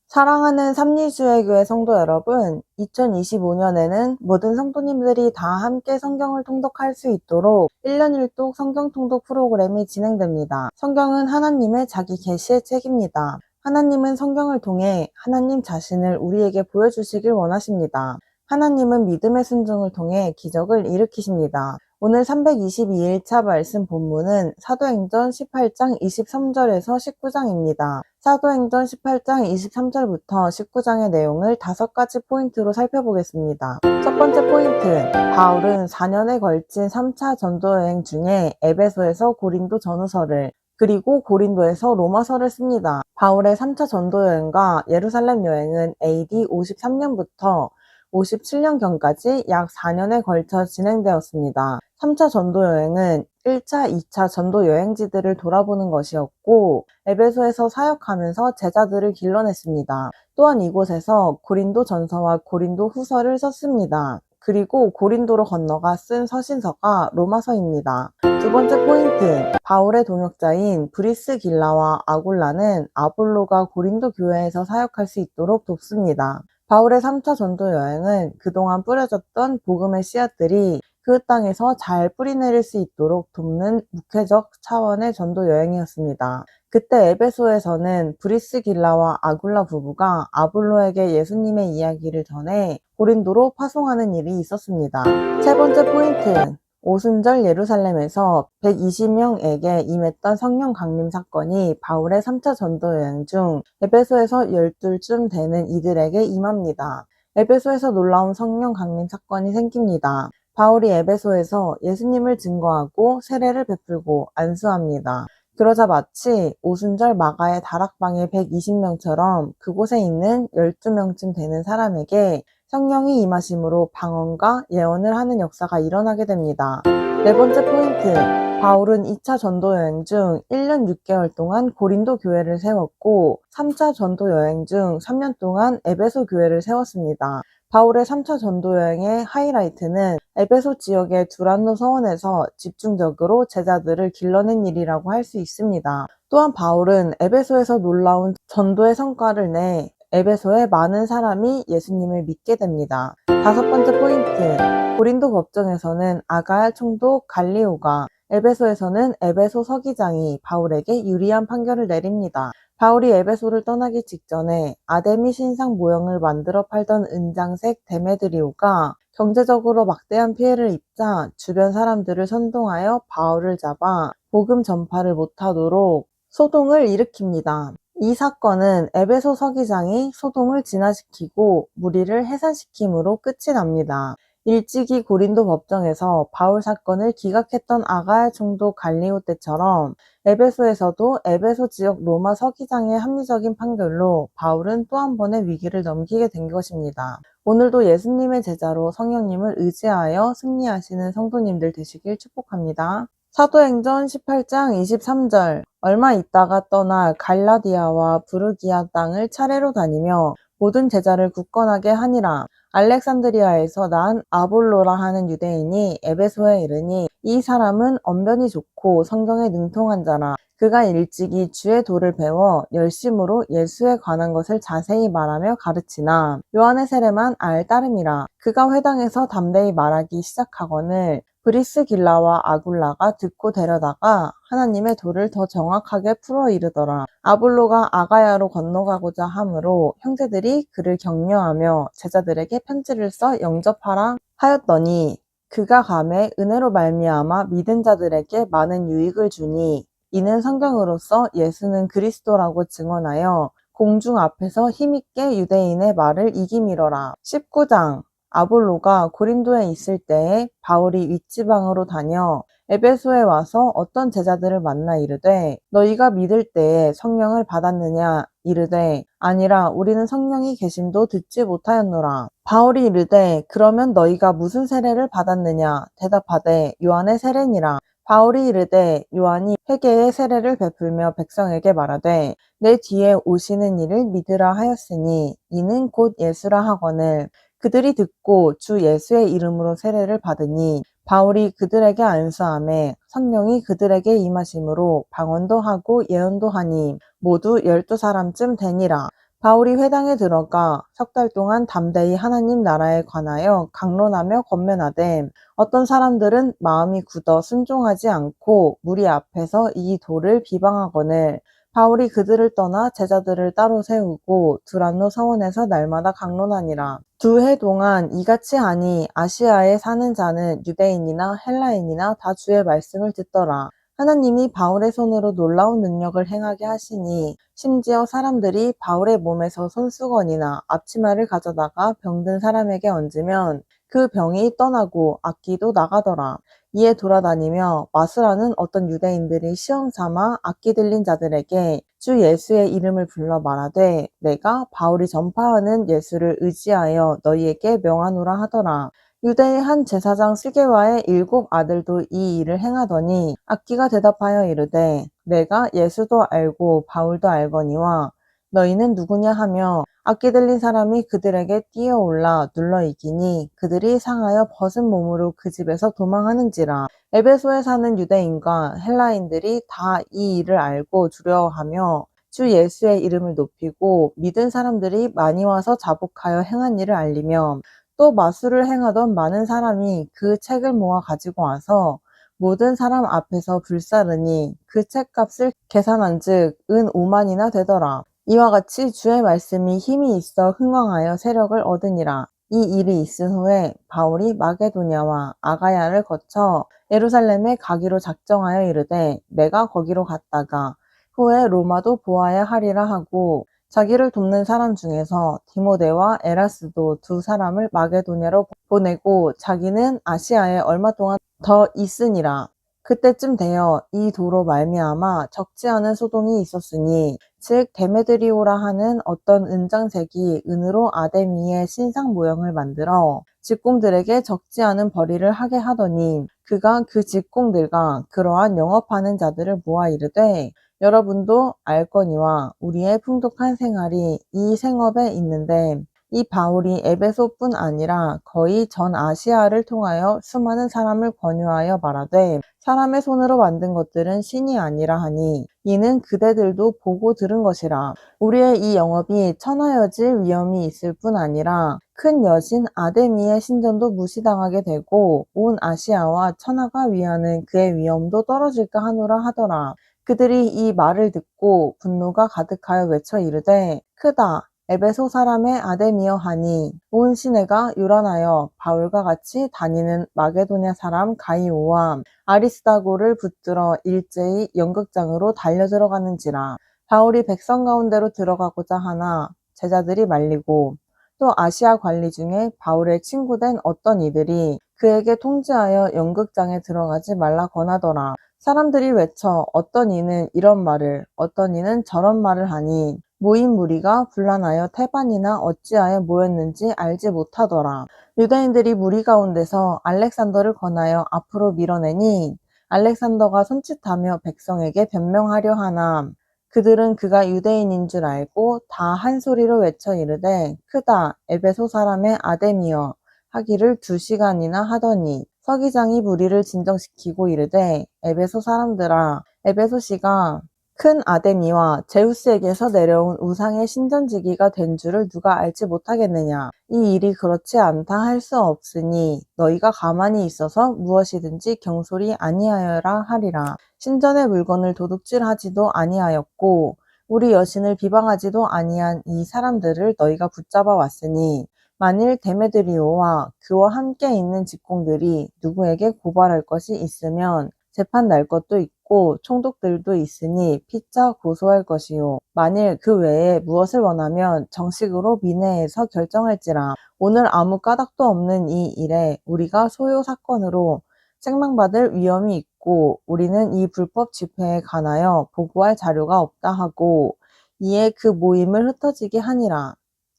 사랑하는 삼리주의교회 성도 여러분, 2025년에는 모든 성도님들이 다 함께 성경을 통독할 수 있도록 1년 1독 성경 통독 프로그램이 진행됩니다. 성경은 하나님의 자기 계시의 책입니다. 하나님은 성경을 통해 하나님 자신을 우리에게 보여주시길 원하십니다. 하나님은 믿음의 순종을 통해 기적을 일으키십니다. 오늘 322일차 말씀 본문은 사도행전 18장 23절에서 19장입니다. 사도행전 18장 23절부터 19장의 내용을 5가지 포인트로 살펴보겠습니다. 첫 번째 포인트, 바울은 4년에 걸친 3차 전도여행 중에 에베소에서 고린도 전후서를 그리고 고린도에서 로마서를 씁니다. 바울의 3차 전도여행과 예루살렘 여행은 AD 53년부터 57년경까지 약 4년에 걸쳐 진행되었습니다. 3차 전도여행은 1차, 2차 전도 여행지들을 돌아보는 것이었고 에베소에서 사역하면서 제자들을 길러냈습니다. 또한 이곳에서 고린도 전서와 고린도 후서를 썼습니다. 그리고 고린도로 건너가 쓴 서신서가 로마서입니다. 두 번째 포인트, 바울의 동역자인 브리스길라와 아굴라는 아볼로가 고린도 교회에서 사역할 수 있도록 돕습니다. 바울의 3차 전도 여행은 그동안 뿌려졌던 복음의 씨앗들이 그 땅에서 잘 뿌리내릴 수 있도록 돕는 목회적 차원의 전도 여행이었습니다. 그때 에베소에서는 브리스길라와 아굴라 부부가 아볼로에게 예수님의 이야기를 전해 고린도로 파송하는 일이 있었습니다. 세 번째 포인트, 오순절 예루살렘에서 120명에게 임했던 성령 강림 사건이 바울의 3차 전도 여행 중 에베소에서 12쯤 되는 이들에게 임합니다. 에베소에서 놀라운 성령 강림 사건이 생깁니다. 바울이 에베소에서 예수님을 증거하고 세례를 베풀고 안수합니다. 그러자 마치 오순절 마가의 다락방의 120명처럼 그곳에 있는 12명쯤 되는 사람에게 성령이 임하심으로 방언과 예언을 하는 역사가 일어나게 됩니다. 네 번째 포인트, 바울은 2차 전도 여행 중 1년 6개월 동안 고린도 교회를 세웠고 3차 전도 여행 중 3년 동안 에베소 교회를 세웠습니다. 바울의 3차 전도 여행의 하이라이트는 에베소 지역의 두란노 서원에서 집중적으로 제자들을 길러낸 일이라고 할 수 있습니다. 또한 바울은 에베소에서 놀라운 전도의 성과를 내 에베소에 많은 사람이 예수님을 믿게 됩니다. 다섯 번째 포인트, 고린도 법정에서는 아가야 총독 갈리오가, 에베소에서는 에베소 서기장이 바울에게 유리한 판결을 내립니다. 바울이 에베소를 떠나기 직전에 아데미 신상 모형을 만들어 팔던 은장색 데메드리오가 경제적으로 막대한 피해를 입자 주변 사람들을 선동하여 바울을 잡아 복음 전파를 못하도록 소동을 일으킵니다. 이 사건은 에베소 서기장이 소동을 진화시키고 무리를 해산시킴으로 끝이 납니다. 일찍이 고린도 법정에서 바울 사건을 기각했던 아가야 총독 갈리오 때처럼 에베소에서도 에베소 지역 로마 서기장의 합리적인 판결로 바울은 또 한 번의 위기를 넘기게 된 것입니다. 오늘도 예수님의 제자로 성령님을 의지하여 승리하시는 성도님들 되시길 축복합니다. 사도행전 18장 23절, 얼마 있다가 떠나 갈라디아와 부르기아 땅을 차례로 다니며 모든 제자를 굳건하게 하니라. 알렉산드리아에서 난 아볼로라 하는 유대인이 에베소에 이르니 이 사람은 언변이 좋고 성경에 능통한 자라. 그가 일찍이 주의 도를 배워 열심으로 예수에 관한 것을 자세히 말하며 가르치나 요한의 세례만 알 따름이라. 그가 회당에서 담대히 말하기 시작하거늘 브리스길라와 아굴라가 듣고 데려다가 하나님의 도를 더 정확하게 풀어 이르더라. 아볼로가 아가야로 건너가고자 하므로 형제들이 그를 격려하며 제자들에게 편지를 써 영접하라 하였더니 그가 감에 은혜로 말미암아 믿은 자들에게 많은 유익을 주니 이는 성경으로서 예수는 그리스도라고 증언하여 공중 앞에서 힘있게 유대인의 말을 이기미러라. 19장, 아볼로가 고린도에 있을 때에 바울이 윗지방으로 다녀 에베소에 와서 어떤 제자들을 만나 이르되 너희가 믿을 때에 성령을 받았느냐 이르되 아니라 우리는 성령이 계심도 듣지 못하였노라. 바울이 이르되 그러면 너희가 무슨 세례를 받았느냐 대답하되 요한의 세례니라. 바울이 이르되 요한이 회개의 세례를 베풀며 백성에게 말하되 내 뒤에 오시는 이를 믿으라 하였으니 이는 곧 예수라 하거늘 그들이 듣고 주 예수의 이름으로 세례를 받으니 바울이 그들에게 안수하매 성령이 그들에게 임하심으로 방언도 하고 예언도 하니 모두 12사람쯤 되니라. 바울이 회당에 들어가 석 달 동안 담대히 하나님 나라에 관하여 강론하며 권면하되 어떤 사람들은 마음이 굳어 순종하지 않고 무리 앞에서 이 도를 비방하거늘 바울이 그들을 떠나 제자들을 따로 세우고 두란노 서원에서 날마다 강론하니라. 2해 동안 이같이 하니 아시아에 사는 자는 유대인이나 헬라인이나 다 주의 말씀을 듣더라. 하나님이 바울의 손으로 놀라운 능력을 행하게 하시니 심지어 사람들이 바울의 몸에서 손수건이나 앞치마를 가져다가 병든 사람에게 얹으면 그 병이 떠나고 악기도 나가더라. 이에 돌아다니며 마수라는 어떤 유대인들이 시험 삼아 악기 들린 자들에게 주 예수의 이름을 불러 말하되 내가 바울이 전파하는 예수를 의지하여 너희에게 명하노라 하더라. 유대의 한 제사장 스게와의 7 아들도 이 일을 행하더니 악기가 대답하여 이르되 내가 예수도 알고 바울도 알거니와 너희는 누구냐 하며 악기 들린 사람이 그들에게 뛰어올라 눌러 이기니 그들이 상하여 벗은 몸으로 그 집에서 도망하는지라. 에베소에 사는 유대인과 헬라인들이 다 이 일을 알고 두려워하며 주 예수의 이름을 높이고 믿은 사람들이 많이 와서 자복하여 행한 일을 알리며 또 마술을 행하던 많은 사람이 그 책을 모아 가지고 와서 모든 사람 앞에서 불사르니 그 책값을 계산한즉 은 5만이나 되더라. 이와 같이 주의 말씀이 힘이 있어 흥왕하여 세력을 얻으니라. 이 일이 있은 후에 바울이 마게도냐와 아가야를 거쳐 예루살렘에 가기로 작정하여 이르되 내가 거기로 갔다가 후에 로마도 보아야 하리라 하고 자기를 돕는 사람 중에서 디모데와 에라스도 2 사람을 마게도냐로 보내고 자기는 아시아에 얼마 동안 더 있으니라. 그때쯤 되어 이 도로 말미암아 적지 않은 소동이 있었으니 즉 데메드리오라 하는 어떤 은장색이 은으로 아데미의 신상 모형을 만들어 직공들에게 적지 않은 벌이를 하게 하더니 그가 그 직공들과 그러한 영업하는 자들을 모아 이르되 여러분도 알거니와 우리의 풍족한 생활이 이 생업에 있는데 이 바울이 에베소뿐 아니라 거의 전 아시아를 통하여 수많은 사람을 권유하여 말하되 사람의 손으로 만든 것들은 신이 아니라 하니 이는 그대들도 보고 들은 것이라. 우리의 이 영업이 천하여질 위험이 있을 뿐 아니라 큰 여신 아데미의 신전도 무시당하게 되고 온 아시아와 천하가 위하는 그의 위엄도 떨어질까 하노라 하더라. 그들이 이 말을 듣고 분노가 가득하여 외쳐 이르되 크다. 에베소 사람의 아데미여 하니 온 시내가 요란하여 바울과 같이 다니는 마게도냐 사람 가이오와 아리스다고를 붙들어 일제히 연극장으로 달려 들어가는지라. 바울이 백성 가운데로 들어가고자 하나 제자들이 말리고 또 아시아 관리 중에 바울의 친구된 어떤 이들이 그에게 통지하여 연극장에 들어가지 말라 권하더라. 사람들이 외쳐 어떤 이는 이런 말을 어떤 이는 저런 말을 하니 모인 무리가 분란하여 태반이나 어찌하여 모였는지 알지 못하더라. 유대인들이 무리 가운데서 알렉산더를 권하여 앞으로 밀어내니 알렉산더가 손짓하며 백성에게 변명하려 하나 그들은 그가 유대인인 줄 알고 다 한 소리로 외쳐 이르되 크다 에베소 사람의 아데미여 하기를 2시간이나 하더니 서기장이 무리를 진정시키고 이르되 에베소 사람들아 에베소시가 큰 아데미와 제우스에게서 내려온 우상의 신전지기가 된 줄을 누가 알지 못하겠느냐. 이 일이 그렇지 않다 할 수 없으니 너희가 가만히 있어서 무엇이든지 경솔이 아니하여라 하리라. 신전의 물건을 도둑질하지도 아니하였고 우리 여신을 비방하지도 아니한 이 사람들을 너희가 붙잡아 왔으니 만일 데메드리오와 그와 함께 있는 직공들이 누구에게 고발할 것이 있으면 재판 날 것도 있고 총독들도 있으니 피차 고소할 것이요. 만일 그 외에 무엇을 원하면 정식으로 민회에서 결정할지라. 오늘 아무 까닭도 없는 이 일에 우리가 소요 사건으로 책망받을 위험이 있고 우리는 이 불법 집회에 관하여 보고할 자료가 없다 하고 이에 그 모임을 흩어지게 하니라.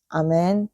아멘.